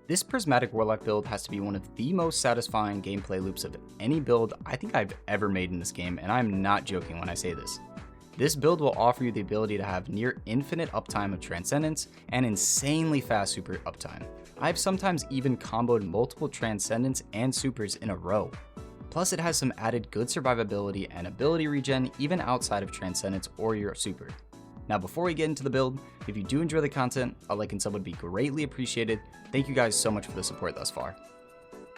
This Prismatic Warlock build has to be one of the most satisfying gameplay loops of any build I think I've ever made in this game, and I'm not joking when I say this. This build will offer you the ability to have near infinite uptime of Transcendence and insanely fast super uptime. I've sometimes even comboed multiple Transcendence and supers in a row. Plus it has some added good survivability and ability regen even outside of Transcendence or your super. Now before we get into the build, if you do enjoy the content, a like and sub would be greatly appreciated. Thank you guys so much for the support thus far.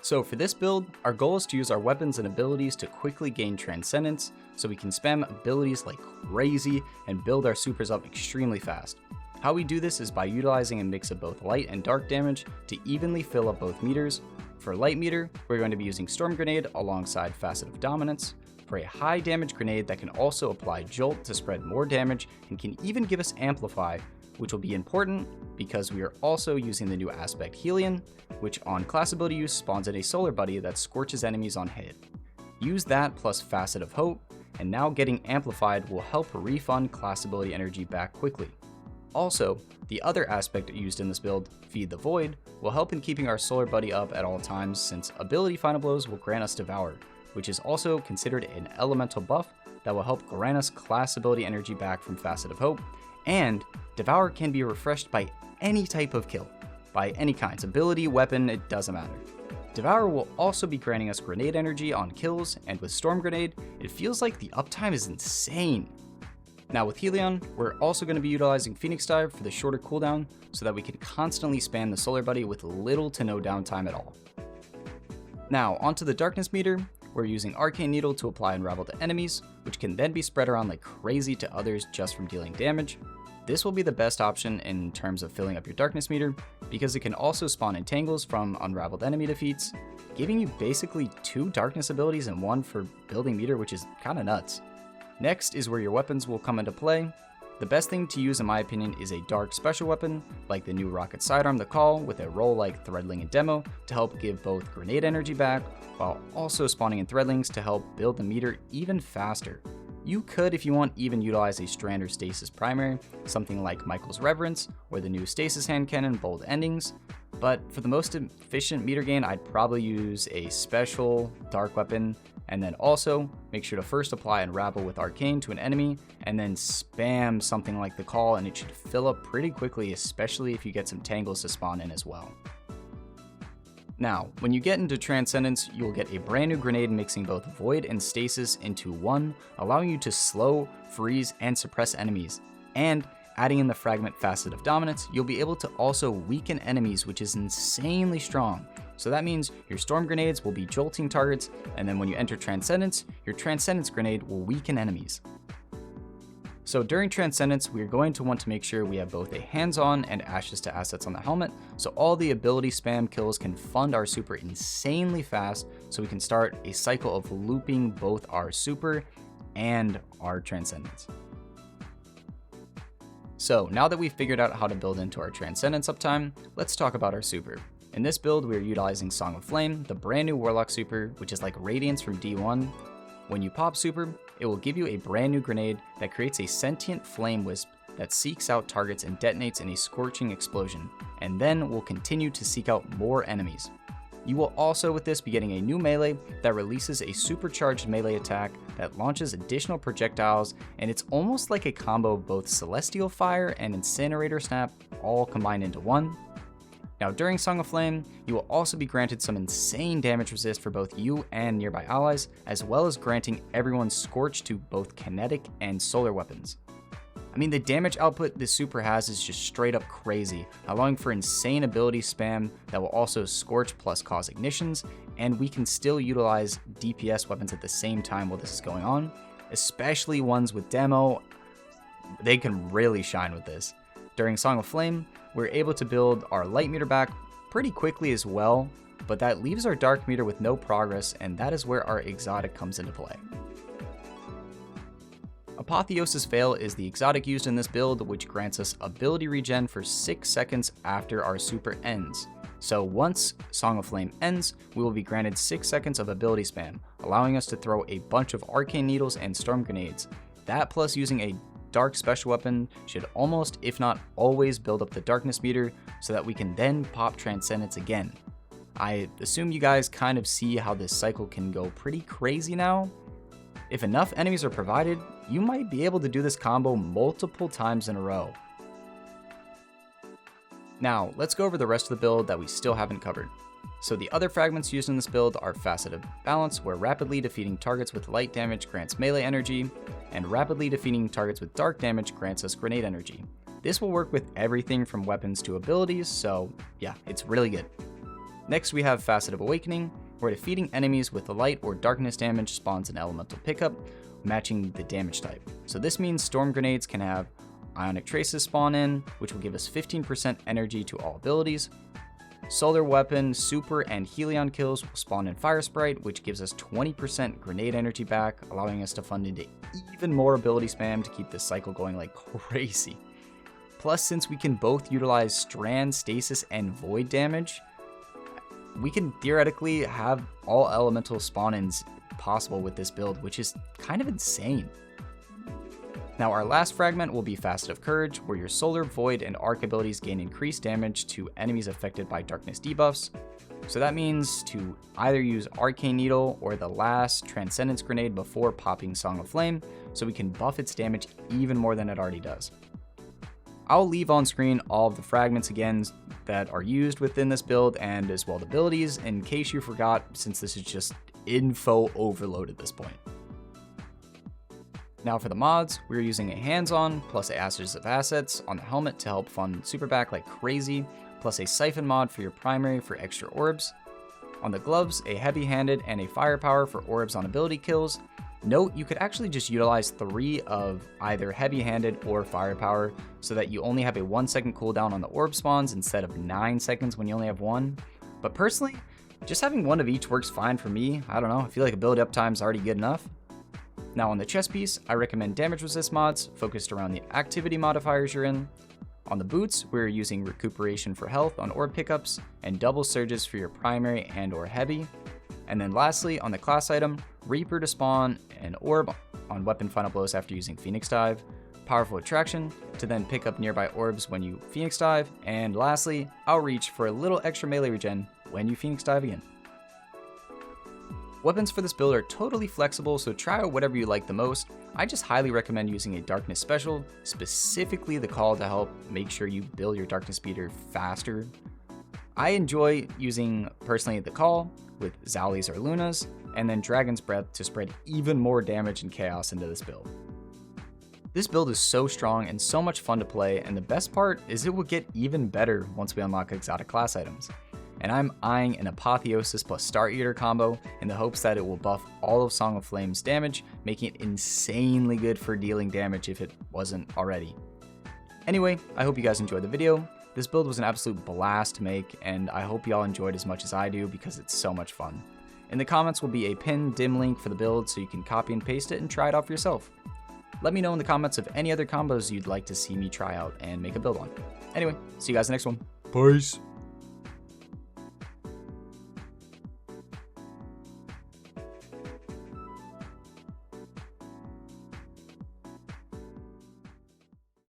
So for this build, our goal is to use our weapons and abilities to quickly gain Transcendence, so we can spam abilities like crazy and build our supers up extremely fast. How we do this is by utilizing a mix of both light and dark damage to evenly fill up both meters. For light meter, we're going to be using Storm Grenade alongside Facet of Dominance. For a high damage grenade that can also apply Jolt to spread more damage and can even give us Amplify, which will be important because we are also using the new aspect Helion, which on class ability use spawns in a solar buddy that scorches enemies on hit. Use that plus Facet of Hope, and now getting Amplified will help refund class ability energy back quickly. Also, the other aspect used in this build, Feed the Void, will help in keeping our solar buddy up at all times since ability final blows will grant us Devour, which is also considered an elemental buff that will help grant us class ability energy back from Facet of Hope, and Devour can be refreshed by any type of kill, by any kinds, ability, weapon, it doesn't matter. Devour will also be granting us grenade energy on kills, and with Storm Grenade, it feels like the uptime is insane. Now with Helion, we're also going to be utilizing Phoenix Dive for the shorter cooldown so that we can constantly spam the solar buddy with little to no downtime at all. Now onto the darkness meter, we're using Arcane Needle to apply Unravel to enemies, which can then be spread around like crazy to others just from dealing damage. This will be the best option in terms of filling up your darkness meter because it can also spawn entangles from unraveled enemy defeats, giving you basically 2 darkness abilities in one for building meter, which is kinda nuts. Next is where your weapons will come into play. The best thing to use in my opinion is a dark special weapon like the new rocket sidearm, the Call, with a role like Threadling in demo to help give both grenade energy back while also spawning in Threadlings to help build the meter even faster. You could, if you want, even utilize a Strand or Stasis primary, something like Michael's Reverence or the new Stasis hand cannon Bold Endings, but for the most efficient meter gain I'd probably use a special dark weapon, and then also make sure to first apply Unravel with Arcane to an enemy and then spam something like the Call, and it should fill up pretty quickly, especially if you get some tangles to spawn in as well. Now, when you get into Transcendence, you'll get a brand new grenade mixing both Void and Stasis into one, allowing you to slow, freeze, and suppress enemies. And adding in the Fragment Facet of Dominance, you'll be able to also weaken enemies, which is insanely strong. So that means your Storm Grenades will be jolting targets, and then when you enter Transcendence, your Transcendence Grenade will weaken enemies. So during Transcendence, we are going to want to make sure we have both a hands-on and ashes to assets on the helmet, so all the ability spam kills can fund our super insanely fast, so we can start a cycle of looping both our super and our Transcendence. So now that we've figured out how to build into our Transcendence uptime, let's talk about our super. In this build, we are utilizing Song of Flame, the brand new Warlock super, which is like Radiance from D1. When you pop super, it will give you a brand new grenade that creates a sentient flame wisp that seeks out targets and detonates in a scorching explosion, and then will continue to seek out more enemies. You will also with this be getting a new melee that releases a supercharged melee attack that launches additional projectiles, and it's almost like a combo of both Celestial Fire and Incinerator Snap all combined into one. Now during Song of Flame, you will also be granted some insane damage resist for both you and nearby allies, as well as granting everyone Scorch to both kinetic and solar weapons. I mean, the damage output this super has is just straight up crazy, allowing for insane ability spam that will also Scorch plus cause ignitions, and we can still utilize DPS weapons at the same time while this is going on, especially ones with demo. They can really shine with this. During Song of Flame, we're able to build our light meter back pretty quickly as well, but that leaves our dark meter with no progress, and that is where our exotic comes into play. Apotheosis Veil is the exotic used in this build, which grants us ability regen for 6 seconds after our super ends. So once Song of Flame ends, we will be granted 6 seconds of ability spam, allowing us to throw a bunch of Arcane Needles and Storm Grenades. That plus using a dark special weapon should almost, if not always, build up the darkness meter so that we can then pop Transcendence again. I assume you guys kind of see how this cycle can go pretty crazy now. If enough enemies are provided, you might be able to do this combo multiple times in a row. Now, let's go over the rest of the build that we still haven't covered. So the other fragments used in this build are Faceted Balance, where rapidly defeating targets with light damage grants melee energy, and rapidly defeating targets with dark damage grants us grenade energy. This will work with everything from weapons to abilities, so yeah, it's really good. Next we have Faceted Awakening, where defeating enemies with light or darkness damage spawns an elemental pickup, matching the damage type. So this means storm grenades can have Ionic Traces spawn in, which will give us 15% energy to all abilities. Solar Weapon, Super, and Helion kills will spawn in Fire Sprite, which gives us 20% grenade energy back, allowing us to fund into even more ability spam to keep this cycle going like crazy. Plus, since we can both utilize Strand, Stasis, and Void damage, we can theoretically have all elemental spawn-ins possible with this build, which is kind of insane. Now our last fragment will be Facet of Courage, where your Solar, Void, and Arc abilities gain increased damage to enemies affected by darkness debuffs. So that means to either use Arcane Needle or the last Transcendence grenade before popping Song of Flame, so we can buff its damage even more than it already does. I'll leave on screen all of the fragments again that are used within this build, and as well the abilities, in case you forgot, since this is just info overload at this point. Now for the mods, we're using a hands-on plus a Ashes of Assets on the helmet to help fund Superback like crazy, plus a Siphon mod for your primary for extra orbs. On the gloves, a heavy-handed and a firepower for orbs on ability kills. Note, you could actually just utilize 3 of either heavy-handed or firepower so that you only have a 1-second cooldown on the orb spawns instead of 9 seconds when you only have 1. But personally, just having 1 of each works fine for me. I don't know, I feel like a build up time is already good enough. Now on the chest piece, I recommend damage resist mods focused around the activity modifiers you're in. On the boots, we're using recuperation for health on orb pickups and double surges for your primary and or heavy. And then lastly, on the class item, Reaper to spawn an orb on weapon final blows after using Phoenix Dive, Powerful Attraction to then pick up nearby orbs when you Phoenix Dive, and lastly, Outreach for a little extra melee regen when you Phoenix Dive again. Weapons for this build are totally flexible, so try out whatever you like the most. I just highly recommend using a Darkness Special, specifically the Call to help make sure you build your Darkness Meter faster. I enjoy using, personally, the Call with Zowlies or Lunas, and then Dragon's Breath to spread even more damage and chaos into this build. This build is so strong and so much fun to play, and the best part is it will get even better once we unlock exotic class items. And I'm eyeing an Apotheosis plus Star Eater combo in the hopes that it will buff all of Song of Flame's damage, making it insanely good for dealing damage if it wasn't already. Anyway, I hope you guys enjoyed the video. This build was an absolute blast to make, and I hope y'all enjoyed as much as I do because it's so much fun. In the comments will be a pinned dim link for the build so you can copy and paste it and try it out for yourself. Let me know in the comments of any other combos you'd like to see me try out and make a build on. Anyway, see you guys in the next one. Peace!